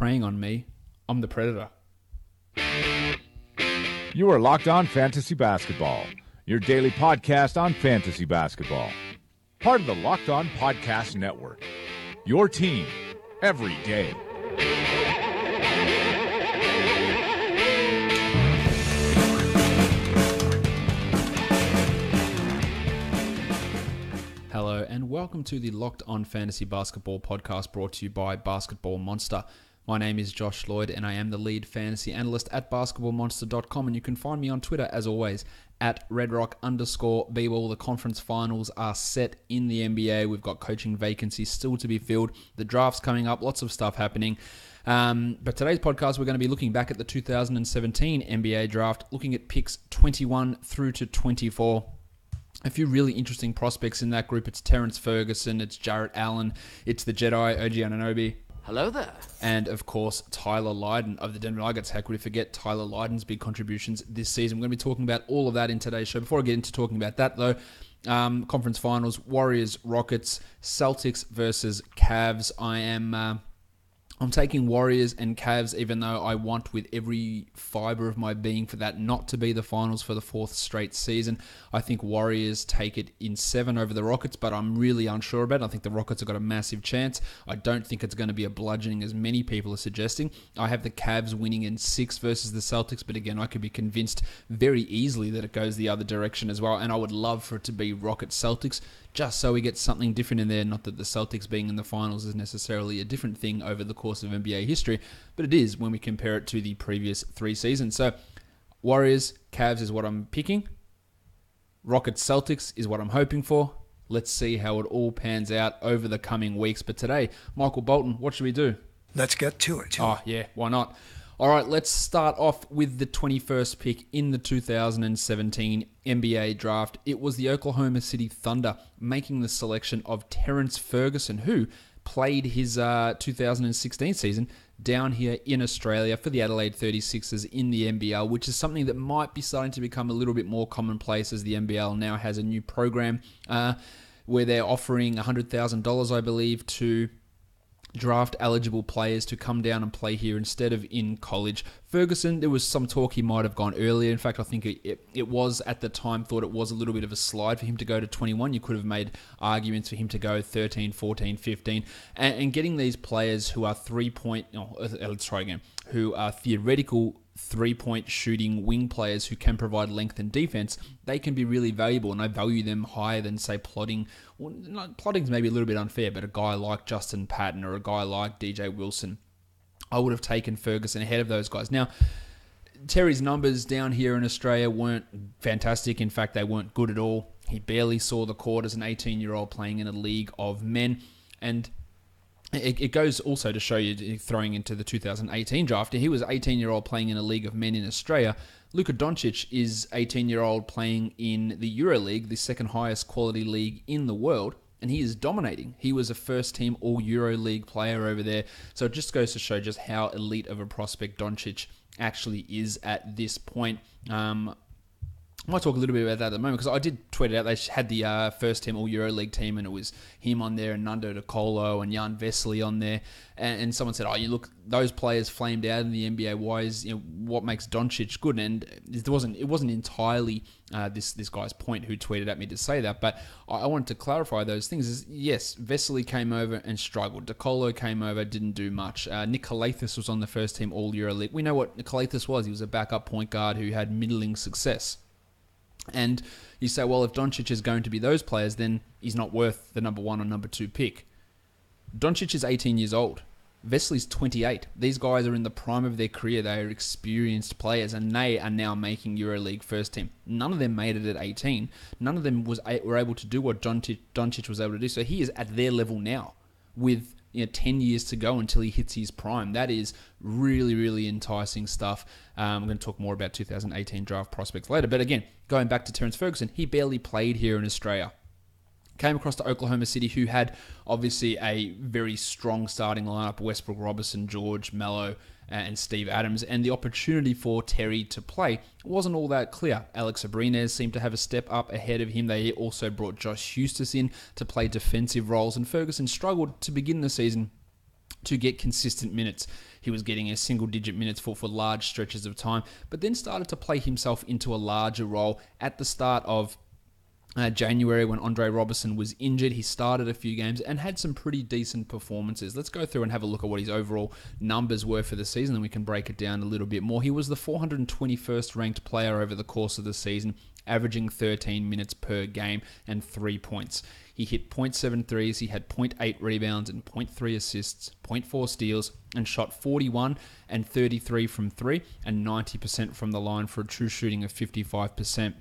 preying on me, I'm the predator. You are Locked On Fantasy Basketball, your daily podcast on fantasy basketball. Part of the Locked On Podcast Network, your team every day. Hello and welcome to the Locked On Fantasy Basketball podcast brought to you by Basketball Monster. My name is Josh Lloyd and I am the lead fantasy analyst at basketballmonster.com, and you can find me on Twitter as always at redrock_bball. The conference finals are set in the NBA. We've got coaching vacancies still to be filled. The draft's coming up, lots of stuff happening. But today's podcast, we're going to be looking back at the 2017 NBA draft, looking at picks 21 through to 24. A few really interesting prospects in that group. It's Terrance Ferguson, it's Jarrett Allen, it's the Jedi, OG Anunoby. Hello there. And, of course, Tyler Lydon of the Denver Nuggets. How could we forget Tyler Lydon's big contributions this season? We're going to be talking about all of that in today's show. Before I get into talking about that, though, conference finals, Warriors, Rockets, Celtics versus Cavs. I'm taking Warriors and Cavs, even though I want with every fiber of my being for that not to be the finals for the fourth straight season. I think Warriors take it in 7 over the Rockets, but I'm really unsure about it. I think the Rockets have got a massive chance. I don't think it's going to be a bludgeoning as many people are suggesting. I have the Cavs winning in 6 versus the Celtics, but again, I could be convinced very easily that it goes the other direction as well, and I would love for it to be Rockets-Celtics, just so we get something different in there. Not that the Celtics being in the finals is necessarily a different thing over the course of NBA history, but it is when we compare it to the previous 3 seasons. So Warriors, Cavs is what I'm picking. Rockets, Celtics is what I'm hoping for. Let's see how it all pans out over the coming weeks. But today, Michael Bolton, what should we do? Let's get to it. Oh, yeah, why not? All right, let's start off with the 21st pick in the 2017 NBA draft. It was the Oklahoma City Thunder making the selection of Terence Ferguson, who played his 2016 season down here in Australia for the Adelaide 36ers in the NBL, which is something that might be starting to become a little bit more commonplace as the NBL now has a new program where they're offering $100,000, I believe, to draft eligible players to come down and play here instead of in college. Ferguson, there was some talk he might have gone earlier. In fact, I think it was at the time thought it was a little bit of a slide for him to go to 21. You could have made arguments for him to go 13, 14, 15. And getting these players who are who are theoretical three-point shooting wing players who can provide length and defense, they can be really valuable, and I value them higher than, say, Plotting. Well, Plotting's maybe a little bit unfair, but a guy like Justin Patton or a guy like DJ Wilson, I would have taken Ferguson ahead of those guys. Now, Terry's numbers down here in Australia weren't fantastic. In fact, they weren't good at all. He barely saw the court as an 18-year-old playing in a league of men, and it goes also to show you, throwing into the 2018 draft, he was an 18-year-old playing in a league of men in Australia. Luka Doncic is 18-year-old playing in the EuroLeague, the second highest quality league in the world, and he is dominating. He was a first-team All-EuroLeague player over there, so it just goes to show just how elite of a prospect Doncic actually is at this point. I might talk a little bit about that at the moment, because I did tweet it out. They had the first team All EuroLeague team, and it was him on there, and Nando De Colo and Jan Vesely on there. And someone said, "Oh, you look, those players flamed out in the NBA. Why is what makes Doncic good?" And it wasn't entirely this guy's point who tweeted at me to say that, but I wanted to clarify those things. Yes, Vesely came over and struggled. De Colo came over, didn't do much. Nick Kalathis was on the first team All EuroLeague. We know what Nick Kalathis was. He was a backup point guard who had middling success. And you say, well, if Doncic is going to be those players, then he's not worth the number 1 or number 2 pick. Doncic is 18 years old. Vesely's 28. These guys are in the prime of their career. They are experienced players, and they are now making EuroLeague first team. None of them made it at 18. None of them were able to do what Doncic was able to do. So he is at their level now with 10 years to go until he hits his prime. That is really, really enticing stuff. I'm going to talk more about 2018 draft prospects later. But again, going back to Terence Ferguson, he barely played here in Australia. Came across to Oklahoma City, who had obviously a very strong starting lineup: Westbrook, Robertson, George, Melo, and Steve Adams. And the opportunity for Terry to play wasn't all that clear. Alex Abrines seemed to have a step up ahead of him. They also brought Josh Hustis in to play defensive roles, and Ferguson struggled to begin the season to get consistent minutes. He was getting a single-digit minutes for large stretches of time, but then started to play himself into a larger role at the start of January when Andre Robertson was injured. He started a few games and had some pretty decent performances. Let's go through and have a look at what his overall numbers were for the season, and we can break it down a little bit more. He was the 421st ranked player over the course of the season, averaging 13 minutes per game and 3 points. He hit 0.7 threes, he had 0.8 rebounds and 0.3 assists, 0.4 steals, and shot 41 and 33 from 3 and 90% from the line for a true shooting of 55%.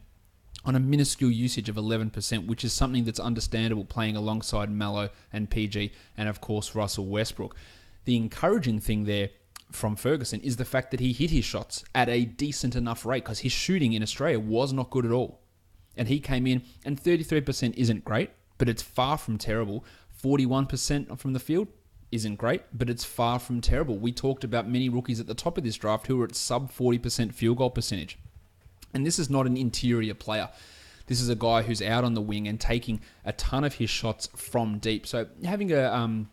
On a minuscule usage of 11%, which is something that's understandable playing alongside Melo and PG and, of course, Russell Westbrook. The encouraging thing there from Ferguson is the fact that he hit his shots at a decent enough rate, because his shooting in Australia was not good at all. And he came in, and 33% isn't great, but it's far from terrible. 41% from the field isn't great, but it's far from terrible. We talked about many rookies at the top of this draft who were at sub 40% field goal percentage. And this is not an interior player. This is a guy who's out on the wing and taking a ton of his shots from deep. So having a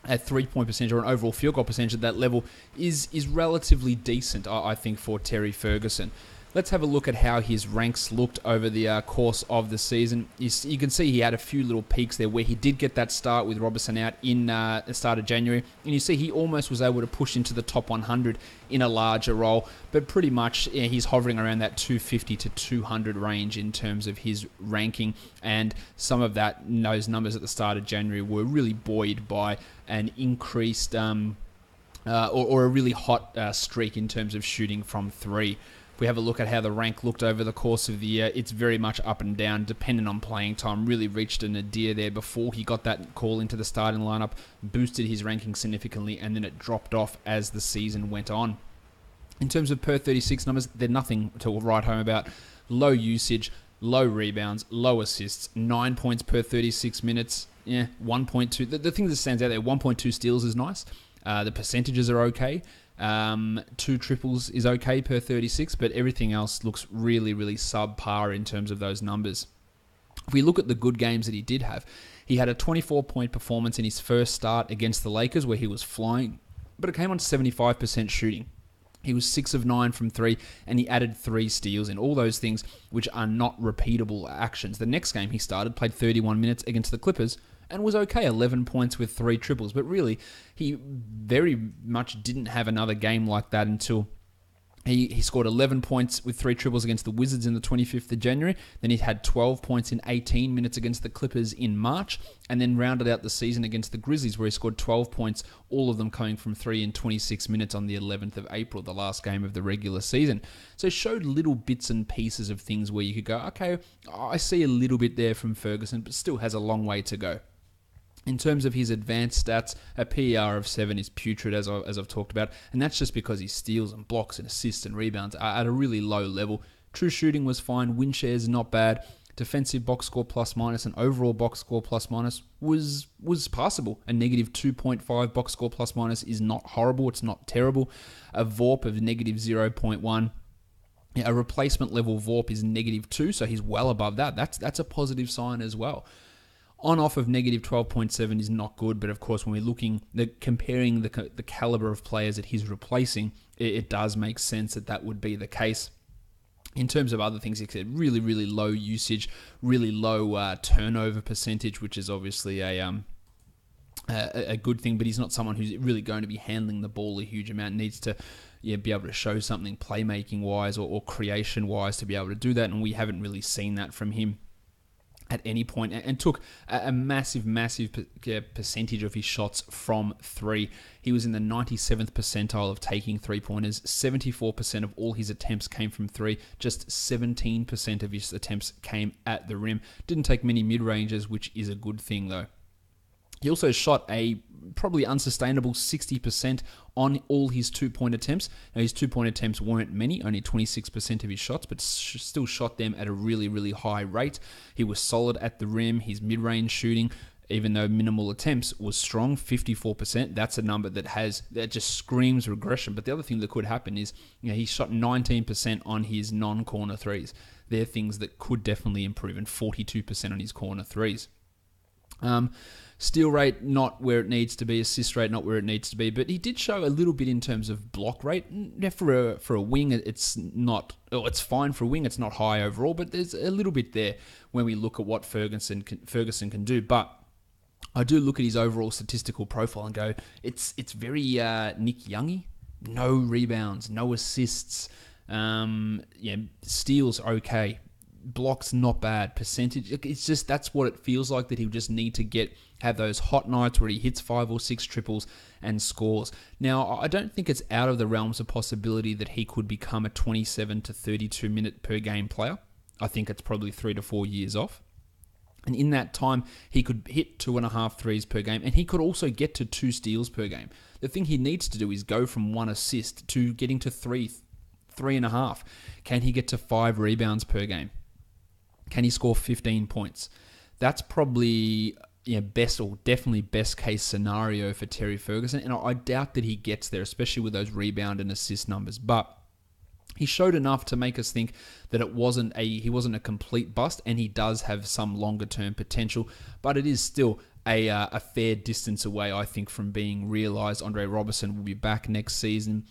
3-point percentage or an overall field goal percentage at that level is relatively decent, I think, for Terry Ferguson. Let's have a look at how his ranks looked over the course of the season. You can see he had a few little peaks there where he did get that start with Robertson out in the start of January. And you see he almost was able to push into the top 100 in a larger role. But pretty much he's hovering around that 250 to 200 range in terms of his ranking. And some of those numbers at the start of January were really buoyed by an increased or a really hot streak in terms of shooting from three. If we have a look at how the rank looked over the course of the year, it's very much up and down, depending on playing time. Really reached a nadir there before he got that call into the starting lineup, boosted his ranking significantly, and then it dropped off as the season went on. In terms of per 36 numbers, they're nothing to write home about. Low usage, low rebounds, low assists, 9 points per 36 minutes, 1.2. The thing that stands out there, 1.2 steals is nice. The percentages are okay. 2 triples is okay per 36, but everything else looks really, really subpar in terms of those numbers. If we look at the good games that he did have, he had a 24-point performance in his first start against the Lakers where he was flying, but it came on 75% shooting. He was 6 of 9 from 3, and he added 3 steals in all those things which are not repeatable actions. The next game he started, played 31 minutes against the Clippers, and was okay, 11 points with 3 triples. But really, he very much didn't have another game like that until he scored 11 points with 3 triples against the Wizards in the 25th of January. Then he had 12 points in 18 minutes against the Clippers in March, and then rounded out the season against the Grizzlies where he scored 12 points, all of them coming from 3 in 26 minutes on the 11th of April, the last game of the regular season. So it showed little bits and pieces of things where you could go, okay, I see a little bit there from Ferguson, but still has a long way to go. In terms of his advanced stats, a PER of 7 is putrid, as I've talked about, and that's just because his steals and blocks and assists and rebounds are at a really low level. True shooting was fine, win shares not bad, defensive box score plus minus and overall box score plus minus was passable. A negative 2.5 box score plus minus is not horrible, it's not terrible. A VORP of negative 0.1. A replacement level VORP is negative 2, so he's well above that. That's a positive sign as well. On-off of negative 12.7 is not good, but of course when we're comparing the caliber of players that he's replacing, it does make sense that would be the case. In terms of other things, he said really, really low usage, really low turnover percentage, which is obviously a good thing, but he's not someone who's really going to be handling the ball a huge amount. Needs to be able to show something playmaking-wise or creation-wise to be able to do that, and we haven't really seen that from him at any point, and took a massive percentage of his shots from 3. He was in the 97th percentile of taking 3-pointers. 74% of all his attempts came from 3. Just 17% of his attempts came at the rim. Didn't take many mid-ranges, which is a good thing though. He also shot a probably unsustainable 60% on all his 2-point attempts. Now, his 2-point attempts weren't many, only 26% of his shots, but still shot them at a really, really high rate. He was solid at the rim. His mid-range shooting, even though minimal attempts, was strong, 54%. That's a number that just screams regression. But the other thing that could happen is, he shot 19% on his non-corner threes. They're things that could definitely improve, and 42% on his corner threes. Steal rate, not where it needs to be. Assist rate, not where it needs to be. But he did show a little bit in terms of block rate. For a wing, it's not... Oh, it's fine for a wing. It's not high overall, but there's a little bit there when we look at what Ferguson can do. But I do look at his overall statistical profile and go, it's very Nick Youngy. No rebounds, no assists. Steals okay. Blocks not bad. Percentage, it's just that's what it feels like, that he'll just need to have those hot nights where he hits 5 or 6 triples and scores. Now, I don't think it's out of the realms of possibility that he could become a 27 to 32 minute per game player. I think it's probably 3 to 4 years off. And in that time, he could hit 2.5 threes per game, and he could also get to 2 steals per game. The thing he needs to do is go from 1 assist to getting to 3.5. Can he get to 5 rebounds per game? Can he score 15 points? That's probably best, or definitely best case scenario for Terry Ferguson, and I doubt that he gets there, especially with those rebound and assist numbers. But he showed enough to make us think that he wasn't a complete bust, and he does have some longer term potential. But it is still a fair distance away, I think, from being realised. Andre Robertson will be back next season,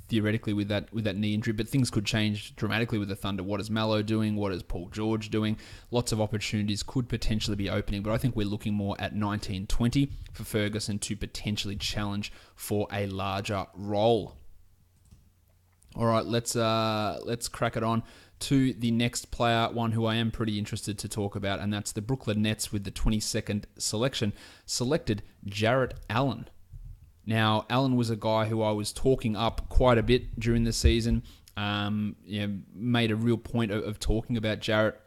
theoretically with that knee injury, but things could change dramatically with the Thunder. What is Mallow doing? What is Paul George doing? Lots of opportunities could potentially be opening, but I think we're looking more at 19-20 for Ferguson to potentially challenge for a larger role. All right, let's crack it on to the next player, one who I am pretty interested to talk about, and that's the Brooklyn Nets with the 22nd selection, selected Jarrett Allen. Now, Allen was a guy who I was talking up quite a bit during the season. Made a real point of talking about Jarrett.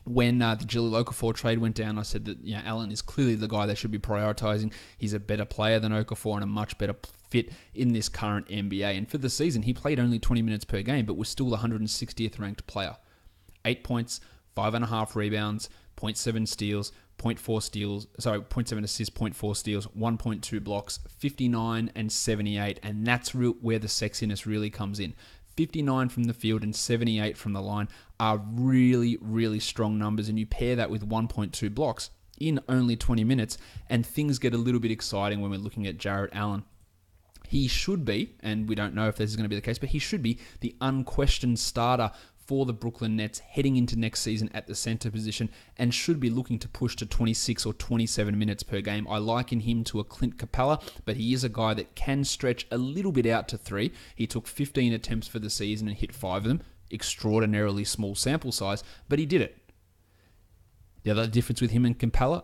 When the Jahlil Okafor trade went down, I said that Allen is clearly the guy they should be prioritising. He's a better player than Okafor and a much better fit in this current NBA. And for the season, he played only 20 minutes per game, but was still the 160th ranked player. 8 points, 5.5 rebounds, 0.7 steals, 0.7 assists, 0.4 steals, 1.2 blocks, 59 and 78, and that's where the sexiness really comes in. 59 from the field and 78 from the line are really, really strong numbers, and you pair that with 1.2 blocks in only 20 minutes, and things get a little bit exciting when we're looking at Jarrett Allen. He should be, and we don't know if this is going to be the case, but he should be the unquestioned starter for the Brooklyn Nets heading into next season at the center position, and should be looking to push to 26 or 27 minutes per game. I liken him to a Clint Capella, but he is a guy that can stretch a little bit out to 3. He took 15 attempts for the season and hit 5 of them. Extraordinarily small sample size, but he did it. The other difference with him and Capella,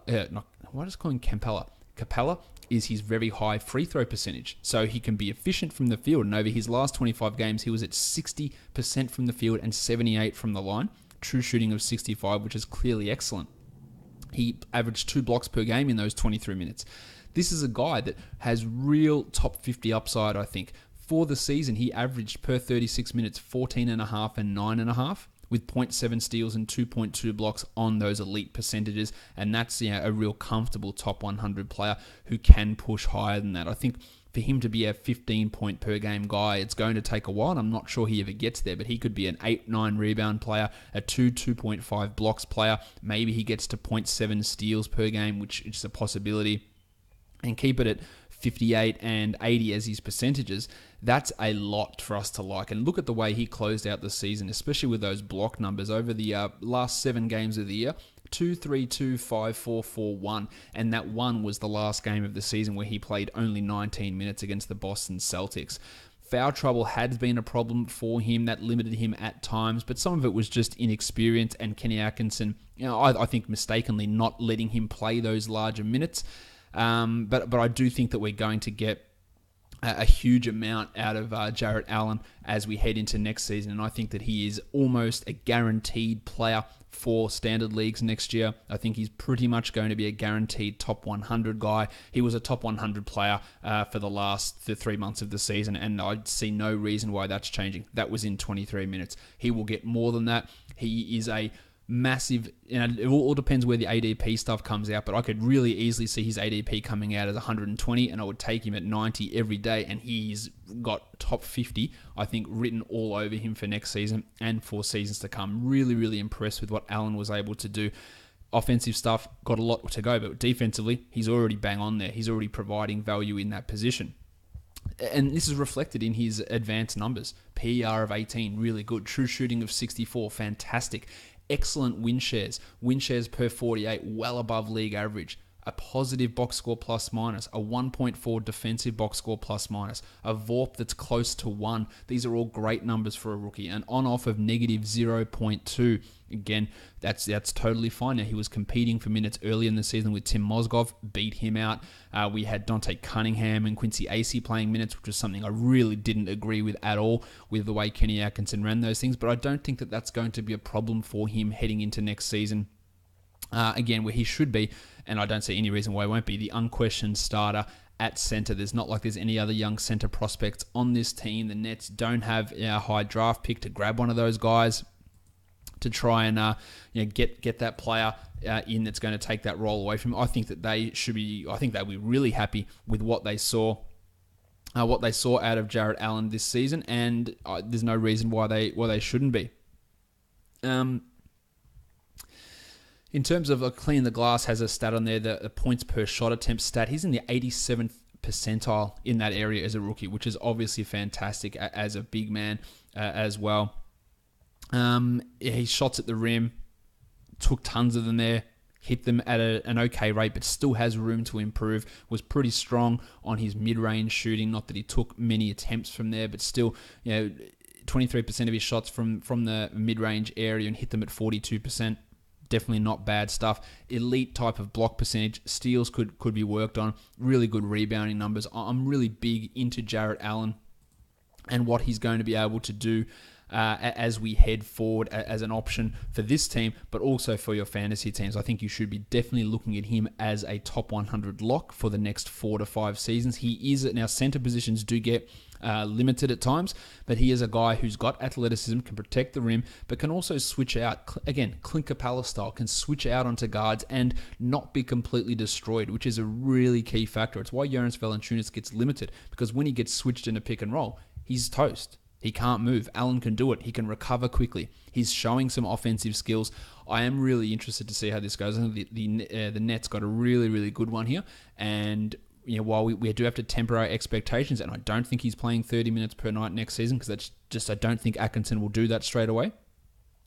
why does I call him Capella? Capella is his very high free throw percentage. So he can be efficient from the field. And over his last 25 games, he was at 60% from the field and 78% from the line. True shooting of 65%, which is clearly excellent. He averaged 2 blocks per game in those 23 minutes. This is a guy that has real top 50 upside, I think. For the season, he averaged per 36 minutes 14.5 and 9.5. with 0.7 steals and 2.2 blocks on those elite percentages. And that's a real comfortable top 100 player who can push higher than that. I think for him to be a 15-point per game guy, it's going to take a while, and I'm not sure he ever gets there, but he could be an 8-9 rebound player, a 2.5 blocks player. Maybe he gets to 0.7 steals per game, which is a possibility, and keep it at 58 and 80 as his percentages. That's a lot for us to like. And look at the way he closed out the season, especially with those block numbers over the last 7 games of the year. 2-3-2, 5-4, 4-1, and that 1 was the last game of the season where he played only 19 minutes against the Boston Celtics. Foul trouble had been a problem for him. That limited him at times, but some of it was just inexperience and Kenny Atkinson, I think mistakenly not letting him play those larger minutes. But I do think that we're going to get a huge amount out of Jarrett Allen as we head into next season, and I think that he is almost a guaranteed player for standard leagues next year. I think he's pretty much going to be a guaranteed top 100 guy. He was a top 100 player for the last 3 months of the season, and I see no reason why that's changing. That was in 23 minutes. He will get more than that. He is a massive, it all depends where the ADP stuff comes out, but I could really easily see his ADP coming out as 120, and I would take him at 90 every day, and he's got top 50, I think, written all over him for next season and for seasons to come. Really, really impressed with what Allen was able to do. Offensive stuff, got a lot to go, but defensively, he's already bang on there. He's already providing value in that position. And this is reflected in his advanced numbers. PER of 18, really good. True shooting of 64, fantastic. Excellent win shares. Win shares per 48, well above league average. A positive box score plus minus, a 1.4 defensive box score plus minus, a VORP that's close to 1. These are all great numbers for a rookie. An on-off of negative 0.2. Again, that's totally fine. Now, he was competing for minutes early in the season with Tim Mozgov, beat him out. We had Dante Cunningham and Quincy Acey playing minutes, which was something I really didn't agree with at all with the way Kenny Atkinson ran those things. But I don't think that that's going to be a problem for him heading into next season. Again, where he should be, and I don't see any reason why he won't be, the unquestioned starter at center. There's not like there's any other young center prospects on this team. The Nets don't have a high draft pick to grab one of those guys to try and get that player in that's going to take that role away from him. I think that they should be. I think they'll be really happy with what they saw. What they saw out of Jarrett Allen this season, and there's no reason why they shouldn't be. In terms of Clean the Glass has a stat on there, the points per shot attempt stat. He's in the 87th percentile in that area as a rookie, which is obviously fantastic as a big man as well. His shots at the rim, took tons of them there, hit them at an okay rate, but still has room to improve. Was pretty strong on his mid-range shooting. Not that he took many attempts from there, but still, 23% of his shots from the mid-range area and hit them at 42%. Definitely not bad stuff. Elite type of block percentage. Steals could be worked on. Really good rebounding numbers. I'm really big into Jarrett Allen and what he's going to be able to do as we head forward as an option for this team, but also for your fantasy teams. I think you should be definitely looking at him as a top 100 lock for the next 4 to 5 seasons. He is, now center positions do get limited at times, but he is a guy who's got athleticism, can protect the rim, but can also switch out, again, Clint Capella style, can switch out onto guards and not be completely destroyed, which is a really key factor. It's why Jonas Valanciunas gets limited, because when he gets switched in a pick and roll, he's toast. He can't move. Allen can do it. He can recover quickly. He's showing some offensive skills. I am really interested to see how this goes. I think the Nets got a really, really good one here. And while we do have to temper our expectations, and I don't think he's playing 30 minutes per night next season, because that's just, I don't think Atkinson will do that straight away.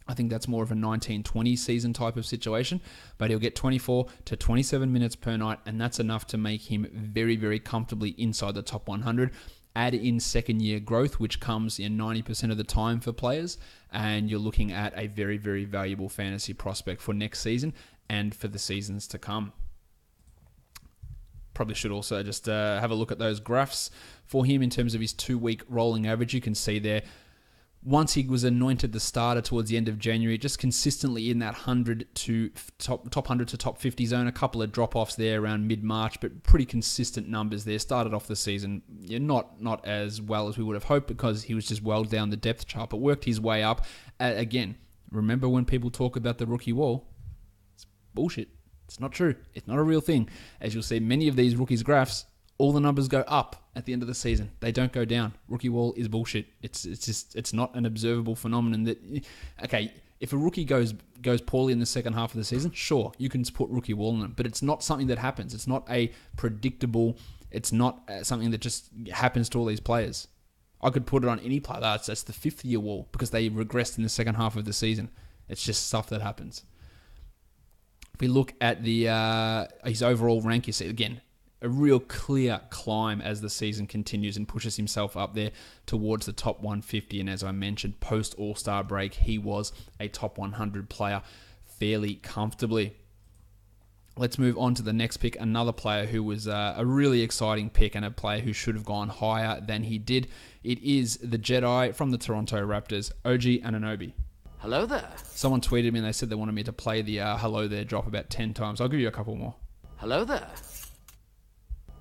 I think that's more of a 19-20 season type of situation, but he'll get 24 to 27 minutes per night, and that's enough to make him very, very comfortably inside the top 100. Add in second-year growth, which comes in 90% of the time for players, and you're looking at a very, very valuable fantasy prospect for next season and for the seasons to come. Probably should also just have a look at those graphs for him in terms of his 2-week rolling average. You can see there, once he was anointed the starter towards the end of January, just consistently in that 100 to top 100 to top 50 zone. A couple of drop-offs there around mid-March, but pretty consistent numbers there. Started off the season not as well as we would have hoped, because he was just well down the depth chart, but worked his way up. Again, remember when people talk about the rookie wall? It's bullshit. It's not true. It's not a real thing. As you'll see, many of these rookies' graphs, all the numbers go up at the end of the season. They don't go down. Rookie wall is bullshit. It's not an observable phenomenon that, okay, if a rookie goes poorly in the second half of the season, sure, you can put rookie wall on it, but it's not something that happens. It's not a predictable, it's not something that just happens to all these players. I could put it on any player. That's the 5th-year wall, because they regressed in the second half of the season. It's just stuff that happens. If we look at his overall rank, you see, again, a real clear climb as the season continues and pushes himself up there towards the top 150. And as I mentioned, post All-Star break, he was a top 100 player fairly comfortably. Let's move on to the next pick, another player who was a really exciting pick and a player who should have gone higher than he did. It is the Jedi from the Toronto Raptors, OG Anunoby. Hello there. Someone tweeted me and they said they wanted me to play the hello there drop about 10 times. I'll give you a couple more. Hello there.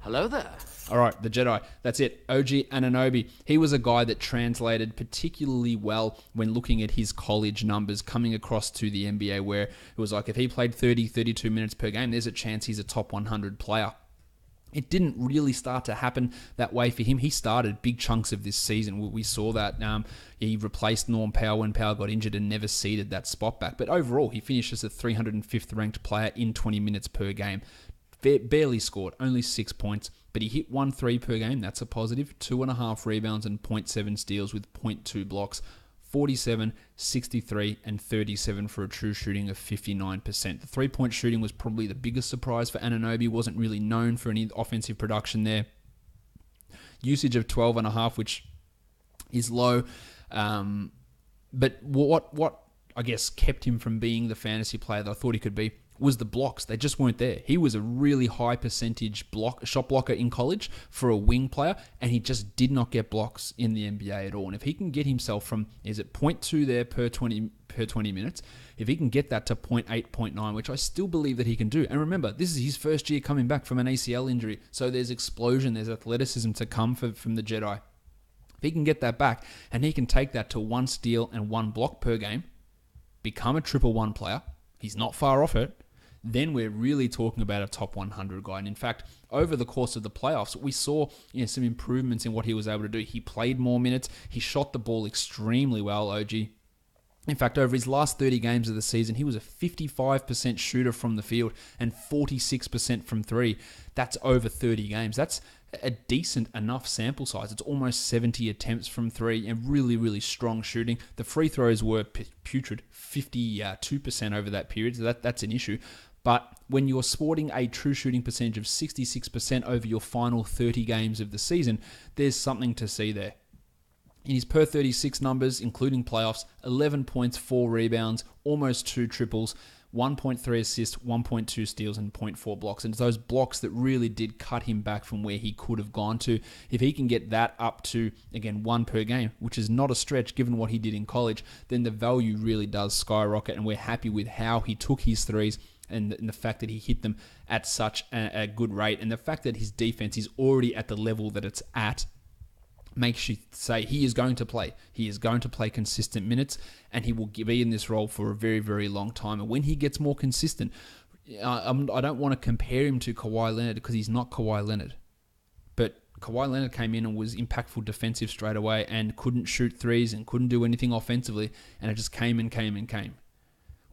Hello there. All right, the Jedi. That's it. OG Anunoby. He was a guy that translated particularly well when looking at his college numbers coming across to the NBA, where it was like if he played 30, 32 minutes per game, there's a chance he's a top 100 player. It didn't really start to happen that way for him. He started big chunks of this season. We saw that he replaced Norm Powell when Powell got injured and never ceded that spot back. But overall, he finished as a 305th ranked player in 20 minutes per game. Barely scored, only 6 points, but he hit 1 3 per game. That's a positive. 2.5 rebounds and 0.7 steals with 0.2 blocks. 47, 63, and 37 for a true shooting of 59%. The three-point shooting was probably the biggest surprise for Anunoby. Wasn't really known for any offensive production there. Usage of 12.5, which is low. But what I guess kept him from being the fantasy player that I thought he could be was the blocks. They just weren't there. He was a really high percentage shot blocker in college for a wing player, and he just did not get blocks in the NBA at all. And if he can get himself from, is it 0.2 there per 20 minutes, if he can get that to 0.8, 0.9, which I still believe that he can do. And remember, this is his first year coming back from an ACL injury, so there's explosion, there's athleticism to come from the Jedi. If he can get that back, and he can take that to 1 steal and 1 block per game, become a 111 player, he's not far off it, then we're really talking about a top 100 guy. And in fact, over the course of the playoffs, we saw some improvements in what he was able to do. He played more minutes. He shot the ball extremely well, OG. In fact, over his last 30 games of the season, he was a 55% shooter from the field and 46% from three. That's over 30 games. That's a decent enough sample size. It's almost 70 attempts from three and really, really strong shooting. The free throws were putrid, 52% over that period, so that's an issue. But when you're sporting a true shooting percentage of 66% over your final 30 games of the season, there's something to see there. In his per 36 numbers, including playoffs, 11 points, 4 rebounds, almost 2 triples, 1.3 assists, 1.2 steals, and 0.4 blocks. And it's those blocks that really did cut him back from where he could have gone to. If he can get that up to, again, 1 per game, which is not a stretch given what he did in college, then the value really does skyrocket, and we're happy with how he took his threes and the fact that he hit them at such a good rate, and the fact that his defense is already at the level that it's at makes you say he is going to play. He is going to play consistent minutes, and he will be in this role for a very, very long time. And when he gets more consistent, I don't want to compare him to Kawhi Leonard because he's not Kawhi Leonard. But Kawhi Leonard came in and was impactful defensive straight away and couldn't shoot threes and couldn't do anything offensively, and it just came and came and came.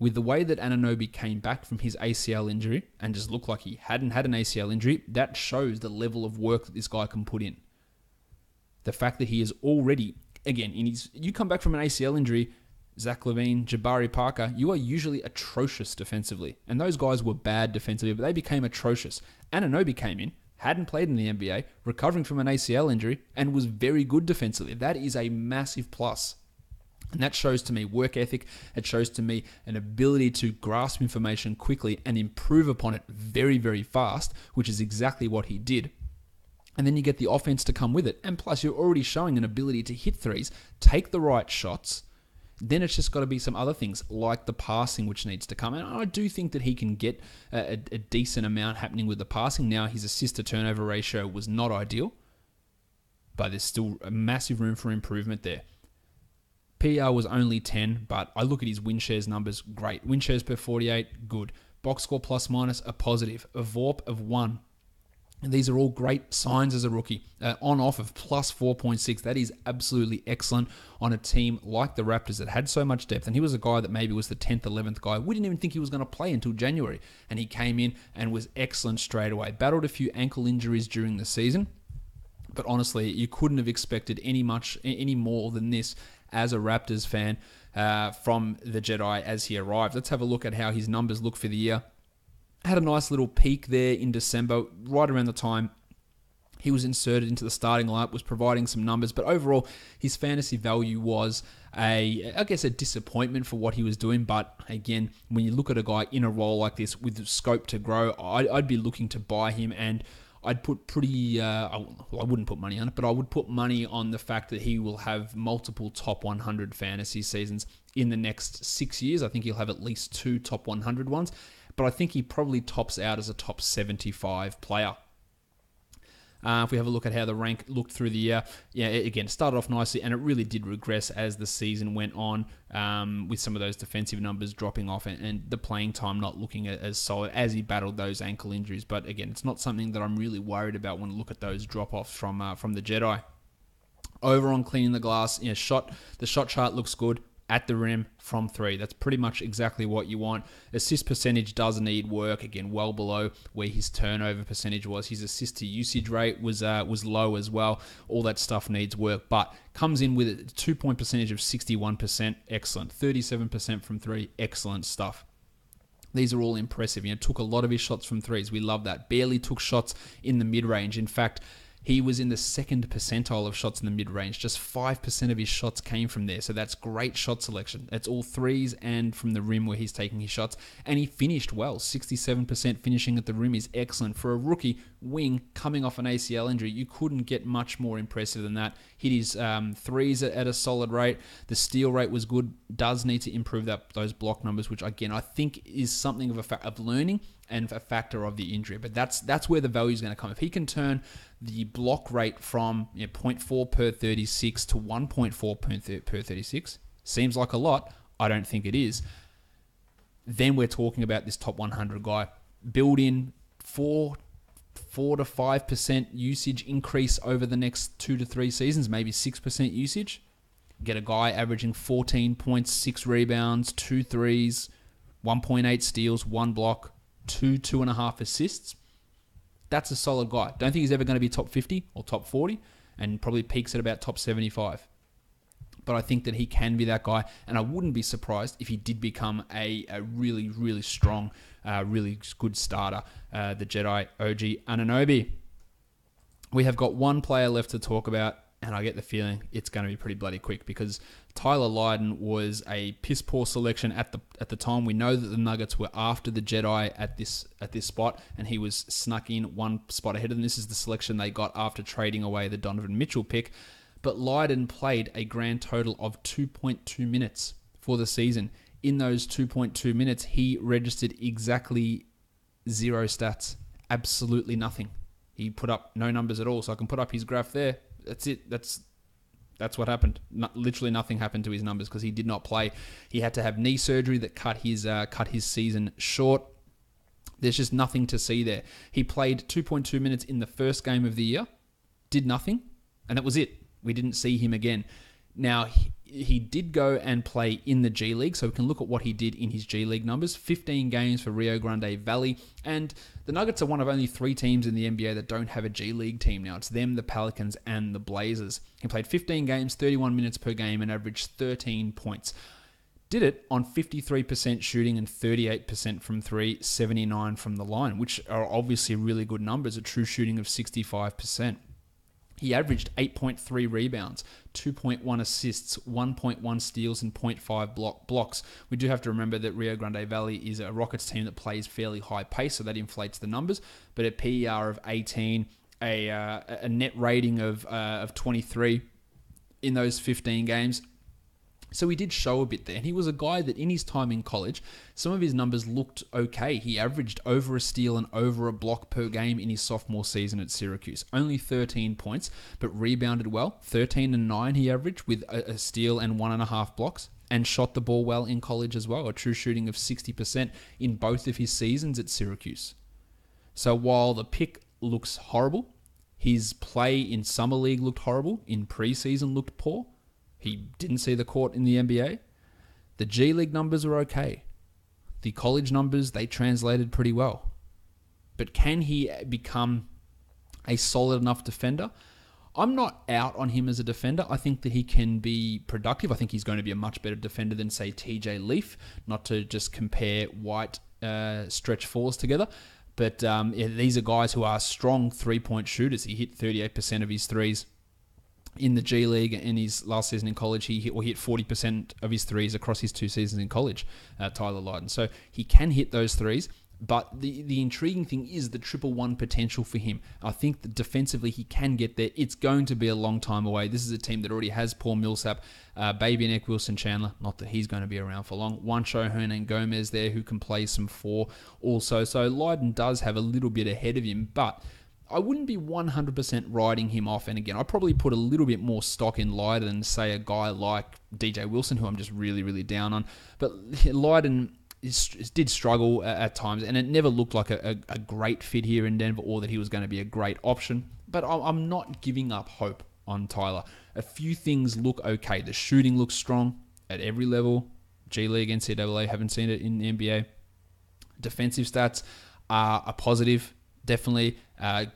With the way that Anunoby came back from his ACL injury and just looked like he hadn't had an ACL injury, that shows the level of work that this guy can put in. The fact that he is already, again, you come back from an ACL injury, Zach LaVine, Jabari Parker, you are usually atrocious defensively. And those guys were bad defensively, but they became atrocious. Anunoby came in, hadn't played in the NBA, recovering from an ACL injury, and was very good defensively. That is a massive plus. And that shows to me work ethic. It shows to me an ability to grasp information quickly and improve upon it very, very fast, which is exactly what he did. And then you get the offense to come with it. And plus, you're already showing an ability to hit threes, take the right shots. Then it's just got to be some other things, like the passing, which needs to come. And I do think that he can get a decent amount happening with the passing. Now, his assist-to-turnover ratio was not ideal, but there's still a massive room for improvement there. PR was only 10, but I look at his win shares numbers, great. Win shares per 48, good. Box score plus minus, a positive. A VORP of 1. And these are all great signs as a rookie. On-off of plus 4.6. That is absolutely excellent on a team like the Raptors that had so much depth. And he was a guy that maybe was the 10th, 11th guy. We didn't even think he was going to play until January. And he came in and was excellent straight away. Battled a few ankle injuries during the season. But honestly, you couldn't have expected any more than this as a Raptors fan from the Jedi as he arrived. Let's have a look at how his numbers look for the year. Had a nice little peak there in December, right around the time he was inserted into the starting lineup, was providing some numbers, but overall his fantasy value was a disappointment for what he was doing. But again, when you look at a guy in a role like this with scope to grow, I'd be looking to buy him, and I'd put I wouldn't put money on it, but I would put money on the fact that he will have multiple top 100 fantasy seasons in the next 6 years. I think he'll have at least 2 top 100 ones, but I think he probably tops out as a top 75 player. If we have a look at how the rank looked through the year, it started off nicely, and it really did regress as the season went on, with some of those defensive numbers dropping off and the playing time not looking as solid as he battled those ankle injuries. But again, it's not something that I'm really worried about when I look at those drop-offs from the Jedi. Over on cleaning the glass, the shot chart looks good. At the rim from 3. That's pretty much exactly what you want. Assist percentage does need work. Again, well below where his turnover percentage was. His assist to usage rate was low as well. All that stuff needs work, but comes in with a 2-point percentage of 61%. Excellent. 37% from 3. Excellent stuff. These are all impressive. Took a lot of his shots from 3s. We love that. Barely took shots in the mid-range. In fact, he was in the second percentile of shots in the mid-range. Just 5% of his shots came from there. So that's great shot selection. That's all 3s and from the rim where he's taking his shots. And he finished well. 67% finishing at the rim is excellent. For a rookie wing coming off an ACL injury, you couldn't get much more impressive than that. Hit his 3s at a solid rate. The steal rate was good. Does need to improve those block numbers, which again, I think is something of learning and a factor of the injury. But that's where the value is going to come. If he can turn the block rate from 0.4 per 36 to 1.4 per 36, seems like a lot. I don't think it is. Then we're talking about this top 100 guy. Build in 4 to 5% usage increase over the next 2 to 3 seasons, maybe 6% usage. Get a guy averaging 14 points, 6 rebounds, 2 threes, 1.8 steals, 1 block, 2.5 assists. That's a solid guy. Don't think he's ever going to be top 50 or top 40, and probably peaks at about top 75. But I think that he can be that guy, and I wouldn't be surprised if he did become a really, really strong, really good starter, the Jedi OG Anunoby. We have got one player left to talk about, and I get the feeling it's going to be pretty bloody quick, because Tyler Lydon was a piss poor selection at the time. We know that the Nuggets were after the Jedi at this spot, and he was snuck in one spot ahead of them. This is the selection they got after trading away the Donovan Mitchell pick. But Lydon played a grand total of 2.2 minutes for the season. In those 2.2 minutes, he registered exactly 0 stats. Absolutely nothing. He put up no numbers at all. So I can put up his graph there. That's it. That's what happened. Literally nothing happened to his numbers because he did not play. He had to have knee surgery that cut his season short. There's just nothing to see there. He played 2.2 minutes in the first game of the year, did nothing, and that was it. We didn't see him again. Now, he did go and play in the G League, so we can look at what he did in his G League numbers. 15 games for Rio Grande Valley, and the Nuggets are one of only 3 teams in the NBA that don't have a G League team now. It's them, the Pelicans, and the Blazers. He played 15 games, 31 minutes per game, and averaged 13 points. Did it on 53% shooting and 38% from 3, 79 from the line, which are obviously really good numbers, a true shooting of 65%. He averaged 8.3 rebounds, 2.1 assists, 1.1 steals, and 0.5 blocks. We do have to remember that Rio Grande Valley is a Rockets team that plays fairly high pace, so that inflates the numbers. But a PER of 18, a net rating of 23 in those 15 games. So he did show a bit there. And he was a guy that in his time in college, some of his numbers looked okay. He averaged over a steal and over a block per game in his sophomore season at Syracuse. Only 13 points, but rebounded well. 13 and 9 he averaged with a steal and 1.5 blocks. And shot the ball well in college as well. A true shooting of 60% in both of his seasons at Syracuse. So while the pick looks horrible, his play in Summer League looked horrible. In preseason looked poor. He didn't see the court in the NBA. The G League numbers were okay. The college numbers, they translated pretty well. But can he become a solid enough defender? I'm not out on him as a defender. I think that he can be productive. I think he's going to be a much better defender than, say, TJ Leaf, not to just compare white stretch fours together. But these are guys who are strong three-point shooters. He hit 38% of his threes in the G League. In his last season in college, he hit 40% of his threes across his 2 seasons in college, Tyler Lydon. So he can hit those threes, but the intriguing thing is the 1-1 potential for him. I think that defensively he can get there. It's going to be a long time away. This is a team that already has Paul Millsap, Baby-Neck, Wilson Chandler, not that he's going to be around for long. Juancho Hernan-Gomez there who can play some 4 also. So Lydon does have a little bit ahead of him, but I wouldn't be 100% writing him off. And again, I probably put a little bit more stock in Lydon than, say, a guy like DJ Wilson, who I'm just really, really down on. But Lydon did struggle at times, and it never looked like a great fit here in Denver, or that he was going to be a great option. But I'm not giving up hope on Tyler. A few things look okay. The shooting looks strong at every level. G League, NCAA, haven't seen it in the NBA. Defensive stats are a positive, definitely.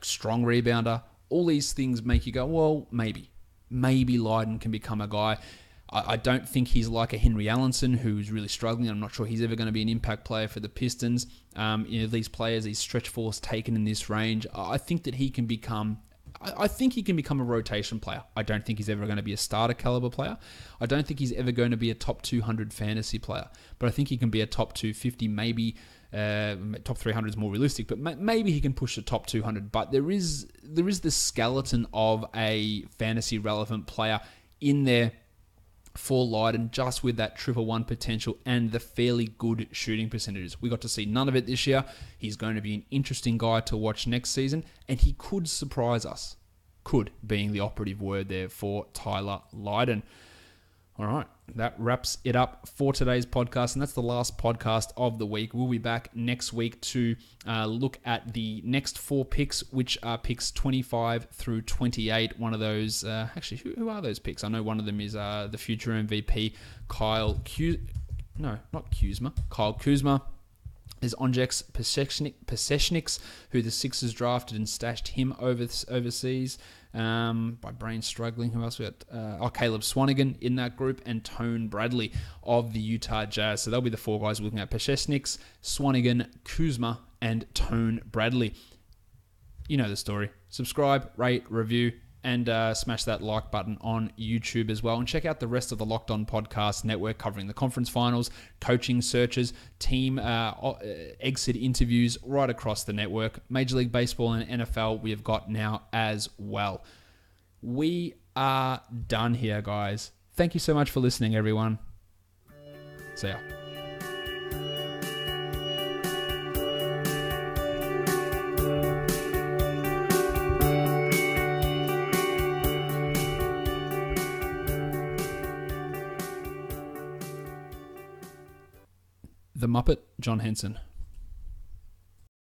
Strong rebounder. All these things make you go, well, maybe. Maybe Lydon can become a guy. I don't think he's like a Henry Allenson, who's really struggling. I'm not sure he's ever going to be an impact player for the Pistons. These players, these stretch fours taken in this range, I think that he can become... I think he can become a rotation player. I don't think he's ever going to be a starter caliber player. I don't think he's ever going to be a top 200 fantasy player. But I think he can be a top 250, maybe top 300 is more realistic, but maybe he can push the top 200. But there is the skeleton of a fantasy relevant player in there for Lydon, just with that 111 potential and the fairly good shooting percentages. We got to see none of it this year. He's going to be an interesting guy to watch next season, and he could surprise us. Could being the operative word there for Tyler Lydon. All right, that wraps it up for today's podcast, and that's the last podcast of the week. We'll be back next week to look at the next 4 picks, which are picks 25 through 28. One of those, actually, who are those picks? I know one of them is the future MVP, Kyle Kuzma. There's Onjeks Pasechniks, who the Sixers drafted and stashed him overseas. My brain's struggling. Who else we got? Caleb Swanigan in that group, and Tone Bradley of the Utah Jazz. So they'll be the 4 guys we're looking at: Pasechniks, Swanigan, Kuzma, and Tone Bradley. You know the story. Subscribe, rate, review, and smash that like button on YouTube as well. And check out the rest of the Locked On Podcast Network, covering the conference finals, coaching searches, team exit interviews right across the network. Major League Baseball and NFL we have got now as well. We are done here, guys. Thank you so much for listening, everyone. See ya. The Muppet, John Henson.